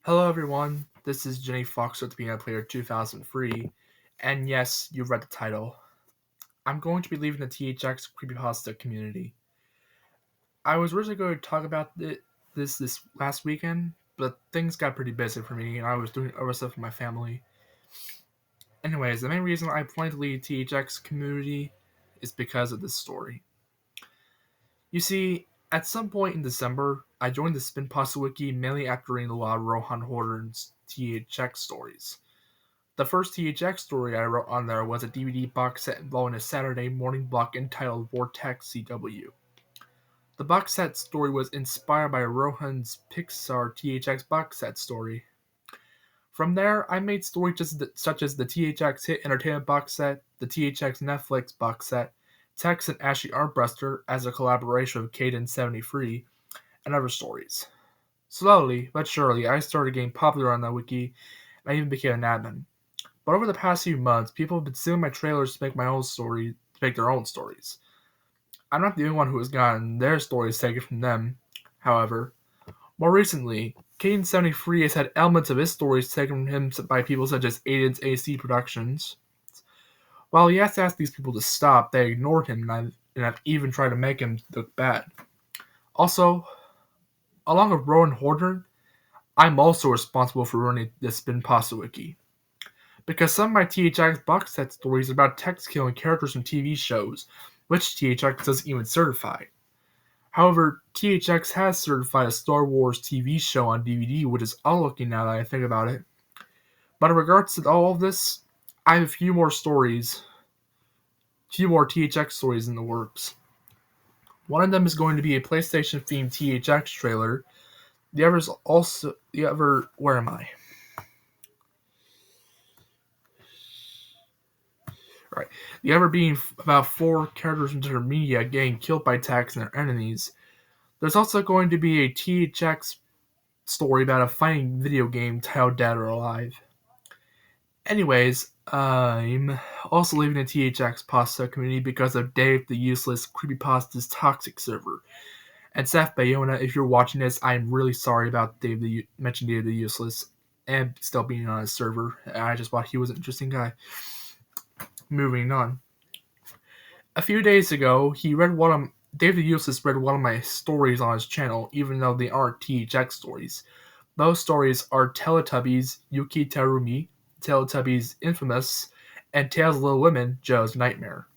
Hello everyone, this is Jenny Fox with the Piano Player 2003, and yes, you read the title. I'm going to be leaving the THX creepypasta community. I was originally going to talk about this last weekend, but things got pretty busy for me, and I was doing other stuff for my family. Anyways, the main reason I plan to leave the THX community is because of this story. You see, at some point in December, I joined the Spin Pasta Wiki mainly after reading a lot of Rohan Horton's THX stories. The first THX story I wrote on there was a DVD box set involving a Saturday morning block entitled Vortex CW. The box set story was inspired by Rohan's Pixar THX box set story. From there, I made stories such as the THX Hit Entertainment box set, the THX Netflix box set, Tex and Ashley Armbruster as a collaboration with Caden73, and other stories. Slowly but surely, I started getting popular on the wiki, and I even became an admin. But over the past few months, people have been stealing my trailers to make their own stories. I'm not the only one who has gotten their stories taken from them. However, more recently, Caden73 has had elements of his stories taken from him by people such as Aiden's AC Productions. While he has to ask these people to stop, they ignored him and have even tried to make him look bad. Also, along with Rowan Horton, I'm also responsible for running the Spin Pasta Wiki. Because some of my THX box set stories are about text killing characters from TV shows, which THX doesn't even certify. However, THX has certified a Star Wars TV show on DVD, which is all looking now that I think about it. But in regards to all of this, I have a few more THX stories in the works. One of them is going to be a PlayStation themed THX trailer. Where am I? Right. The other being about 4 characters from different media getting killed by attacks and their enemies. There's also going to be a THX story about a fighting video game titled Dead or Alive. Anyways, I'm also leaving the THX pasta community because of Dave the Useless Creepypasta's toxic server. And Seth Bayona, if you're watching this, I'm really sorry about Dave the Useless and still being on his server. I just thought he was an interesting guy. Moving on. A few days ago, Dave the Useless read one of my stories on his channel, even though they aren't THX stories. Those stories are Teletubbies Yuki Terumi, Teletubbies Infamous, and Tales of Little Women, Joe's Nightmare.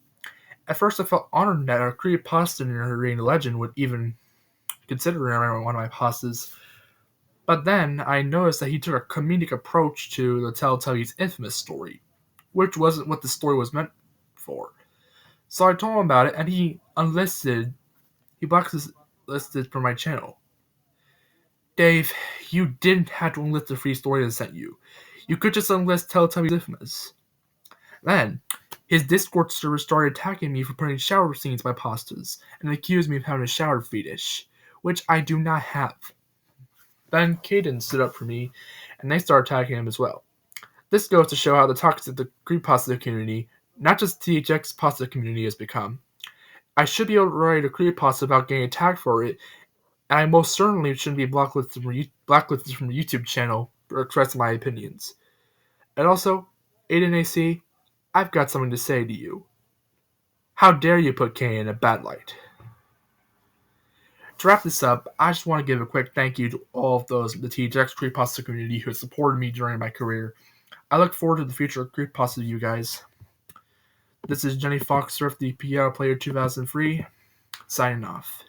At first I felt honored that a creepypasta narrating a legend would even consider one of my pastas, but then I noticed that he took a comedic approach to the Teletubbies Infamous story, which wasn't what the story was meant for. So I told him about it, and he blacklisted from my channel. Dave, you didn't have to enlist the free story I sent you. You could just enlist Teletubbies Infamous. Then, his Discord server started attacking me for putting shower scenes in my pastas, and accused me of having a shower fetish, which I do not have. Then Caden stood up for me, and they started attacking him as well. This goes to show how the toxic the creepypasta community, not just THX pasta community, has become. I should be able to write a creepypasta about getting attacked for it, and I most certainly shouldn't be blacklisted from the YouTube channel for expressing my opinions. And also, Aiden AC, I've got something to say to you. How dare you put Kane in a bad light? To wrap this up, I just want to give a quick thank you to all of those in the THX Creepypasta community who have supported me during my career. I look forward to the future of Creepypasta with you guys. This is Jenny Fox, the Piano Player 2003, signing off.